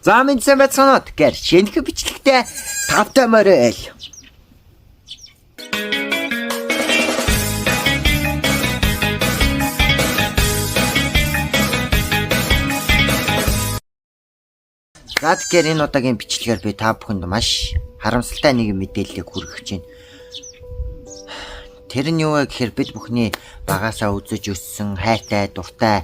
За минь сайн байцгаана. Тэгэхээр шинэхэн бичлэгтэй тавтай морил. За тэгэхээр энэ удаагийн бичлэгээр би та бүхэнд маш харамсалтай нэг мэдээллийг хүргэж байна. Тэр нь юу вэ гэхээр бид бүхний багасаа үзэж өссөн хайртай, дуртай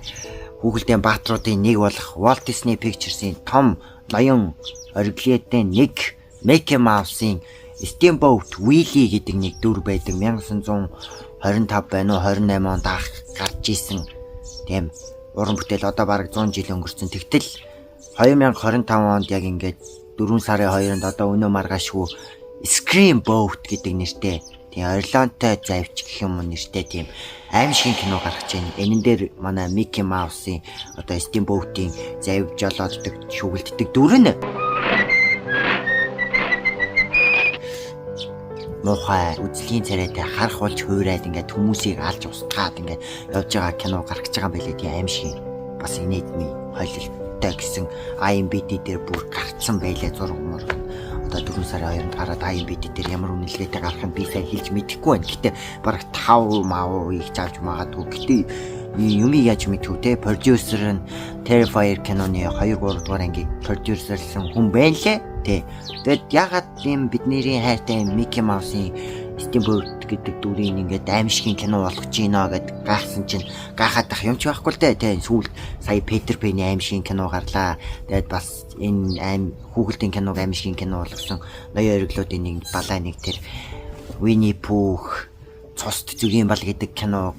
Хүүхэлдэйн баатруудын нэг болох Walt Disney Pictures-ийн том ноён ориглиодын нэг Mickey Mouse-ийн Steamboat Willie гэдэг нэг дүр байдаг. 1925 байна уу 28 онд гарч исэн тийм уран бүтээл одоо бараг 100 жил өнгөрцөн. Тэгтэл 2025 онд яг ингээд 4 сарын 2-нд одоо өнөө маргаашгүй Screamboat гэдэг нэртэй тийм орилонтой завьч гэх юм уу нэртэй тийм аимшиг кино гаргаж байна. Энэн дээр манай Mickey Mouse-ийн одоо Steamboat-ийн завьж жолооддаг, шүгэлддэг дүр нь мохай үзлийн царайтай харах болж хуурайд ингээд хүмүүсийг алж устгаад ингээд явж байгаа кино гаргаж байгаа юм билээ. Тийм аимшиг бас инээдмий хойлолттой гэсэн IMDb дээр бүр гарцсан байлаа зураг мөр. Одоо 4 сарын 2-нд гараад IMDb дээр ямар үнэлгээтэй гарахыг би сайн хэлж мэдэхгүй байна. Гэтэ бараг 5 мав их авч магадгүй. Гэтэ юмыг яаж мэдвүү те продюсер нь Terrifier киноны 2-3 дугаар ангийг продюсерлсэн хүн байлээ. Тэгээд ягаад юм бидний хайртай Mickey Mouse-ийн Steamboat гэдэг дүрийн ингээд аимшигын кино болгож гинэ гэд гайхсан чинь гайхаад ах юм ч байхгүй л дээ. Сүүлд сая Peter Pan-ийн аимшигын кино гарлаа. Тэгээд бас энэ хүүхэлдэйн киног аимшигын кино болгосон ноён ориглоодын нэг балай нэг тэр Winnie Pooh цост зүгийн бал гэдэг кино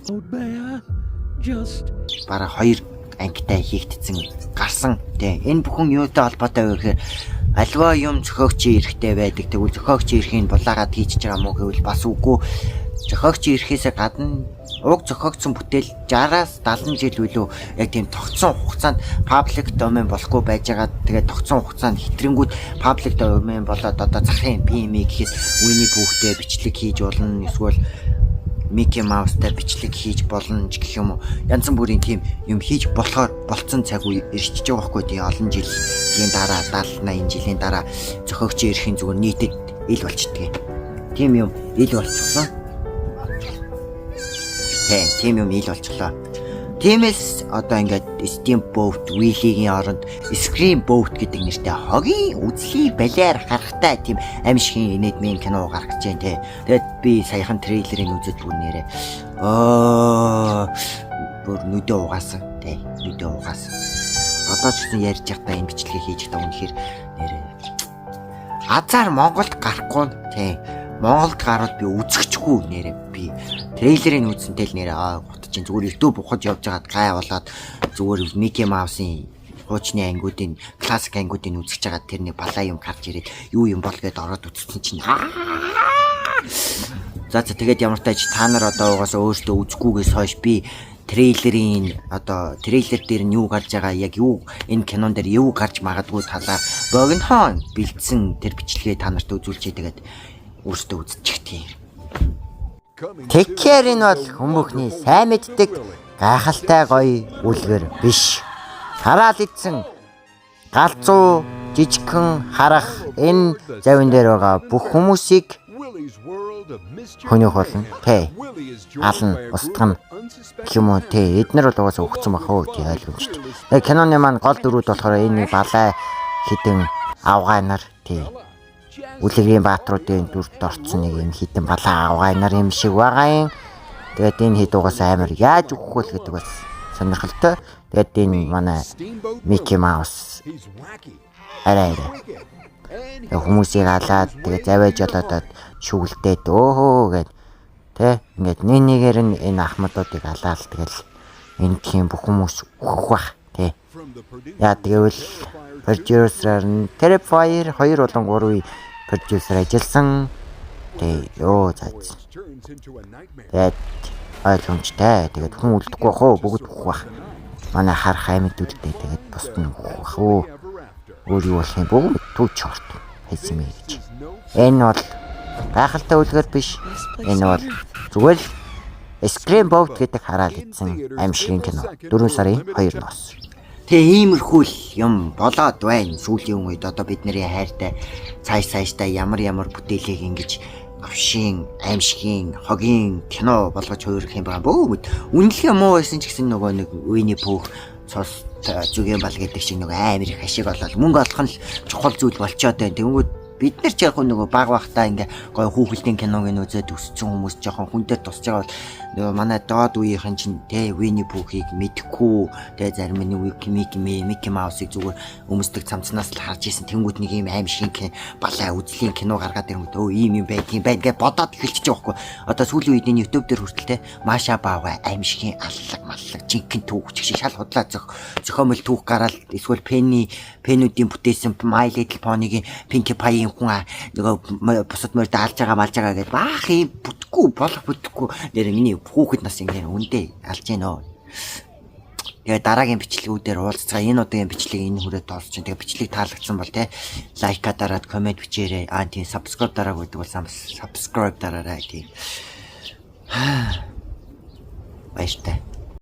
бараг 2 ангитай хийгдсэн гарсан. Энэ бүхэн юутай холбоотой вэ гэхээр альва юм зохиогчийн эрэхтэй байдаг. Тэгвэл зохиогчийн эрэхийг булаагаад хийчихэж байгаа мó гэвэл бас үгүй. Зохиогчийн эрэхээс гадна уг зохиогдсон бүтээл 60-аас 70 жил үлээ яг тийм тогтсон хугацаанд паблик домен болохгүй байж байгаа. Тэгээд тогтсон хугацаанд хитрэнгүүд паблик домен болоод одоо захын PM гэхээс Winnie Pooh-тэй бичлэг хийж болно. Эсвэл Mickey Mouse-тай бичлэг хийж болно гэх юм уу. Янз бүрийн тийм юм хийж болохоор болцсон цаг үе ирчихэж байгаа байхгүй тийм олон жилийн дараа 70-80 жилийн дараа зохиогчийн эрхийн зүгээр нийтэд ил болчдөг. Тийм юм ил болчихлоо. Тийм юм ил болчихлоо. Тиймээс одоо ингээд Steamboat Willie-гийн оронд Screamboat гэдэг нэртэй хогийн үзлий балиар харахтай тийм аимшигын инээдмийн кино гаргаж байна те. Тэгээд би саяхан трейлерыг үзэж бүр нэрээ бүр нүдээ угаасан те. Нүдээ угаасан. Одоо ч гэсэн ярьж байхдаа энэ бичлэгийг хийж байгаа үнэхээр нэрээ азар Монголд гарахгүй те. Монголд гараад би үзэхчгүй нэрээ би трейлерыг үзсэнтэй л нэрээ гутчих зүгээр YouTube ухаж явж байгаад гай болоод зүгээр Mickey Mouse-ийн хуучны ангиудын классик ангиудын үзэж байгаа тэрний балаа юм гарч ирээд юу юм бол гэдээ ороод үзсэн чинь за тэгээд ямар тач та нар одоо угаасаа өөртөө үзэхгүйгээс хойш би трейлерийн одоо трейлер дээр нь юу гарч байгаа яг юу энэ кинон дээр юу гарч магадгүй талаар богинохон бэлдсэн тэр бичлэгээ та нарт үзүүлчихье тэгээд өөртөө үзчих тийм. Тэгэхээр энэ бол хүмүүхний сайн мэддэг гайхалтай гоё үлгэр биш. Хараал идсэн галзуу жижигхэн харах энэ завин дээр байгаа бүх хүмүүсийг хөнөөх болно. Ална, устгана гэх юм уу те. Эднэр бол угаасаа өгцөн бах уу тий ойлгомжтой. Киноны маань гол дөрүүд болохоор энэ балай хідэн авгай нар тий. Үлгэрийн баатруудын дүрт орцсон нэг юм хитэн балаа авгай нар юм шиг байгаа юм. Тэгээд энэ хэд угаасаа амар яаж өгөх вэ гэдэг бас сонирхолтой. Тэгээд энэ манай Mickey Mouse арай хүмүүсийг алаад тэгээд завэж олоод шүглдээд өөхөө гэд тэ ингээд нэгээр нь энэ ахмадуудыг алаал тэгэл энэ тийм бүх хүмүүс өгөх бах тэ. Яа тэгвэл продюсер нь Terrifier 2 болон 3-ийн продюсер ажилласан. Тэ ёо заац. Тэгээд ойлгомжтой. Тэгээд хүн үлдэхгүй бах уу бүгд өгөх бах. Манай харах аймаг дүлдээ тэгээд бусд нь өгөх бах уу. Өөр юу болох юм бүгд түүч хорт хэлсэн мэй гэж. Энэ бол гайхалтай үлгэр биш. Энэ бол зүгээр л Screamboat гэдэг хараал идсэн аимшигын кино. 4 сарын 2-ноос. Иймэрхүү юм болоод байна. Сүүлийн үед одоо бидний хайртай цааштай ямар бүтээлийг ингэж авшийн, аимшигын, хогийн кино болгож хуурах юм байгаа. Бөөд үнэлгээ муу байсан ч гэсэн нөгөө нэг Winnie Pooh цус зүгийн бал гэдэг шиг нөгөө амар их ашиг болол мөнгө олох нь чухал зүйл болчоод байна. Тэнгүүд бид нар ч яг нөгөө баг багтаа ингээ гой хүүхэлдэйн киног үзээд өссөн хүмүүс жоохон хүнтэй тусч байгаа бол нөгөө манай доод үеийнхэн чинь те Winnie Pooh-ыг мэдхгүй те зарим нь Mickey Mouse-ыг зүгээр өмсдөг цамцнаас л харж исэн. Тэнгүүд нэг юм аим шиг балай үзлийн кино гаргаад ирэнгүүт өө ийм юм байдгийн байна гэж бодоод эхэлчихэж байгаа байхгүй. Одоо сүүлийн үед энэ YouTube дээр хүртэл те Маша Баага аим шиг аллаг жинхэнэ түүх шиг шал худлаа зохиомл түүх гараад эсвэл Penny-ийн бүтээсэн My Little Pony-гийн Pinkie Pie хүн нөгөө бусад морьд алж байгаа гэдээ баах юм бүтэхгүй нэр миний хүүхэд нас ингэ үндэ алж гинөө. Тэгээ дараагийн бичлэгүүдээр уулзцаа энэ удаагийн бичлэг энэ хүрээ тоолж чинь тэгээ бичлэг таалагдсан бол те лайка дараад комент бичээрэй. Тийм subscribe дарааг гэдэг бол subscribe дараарай тийм. Баяртай.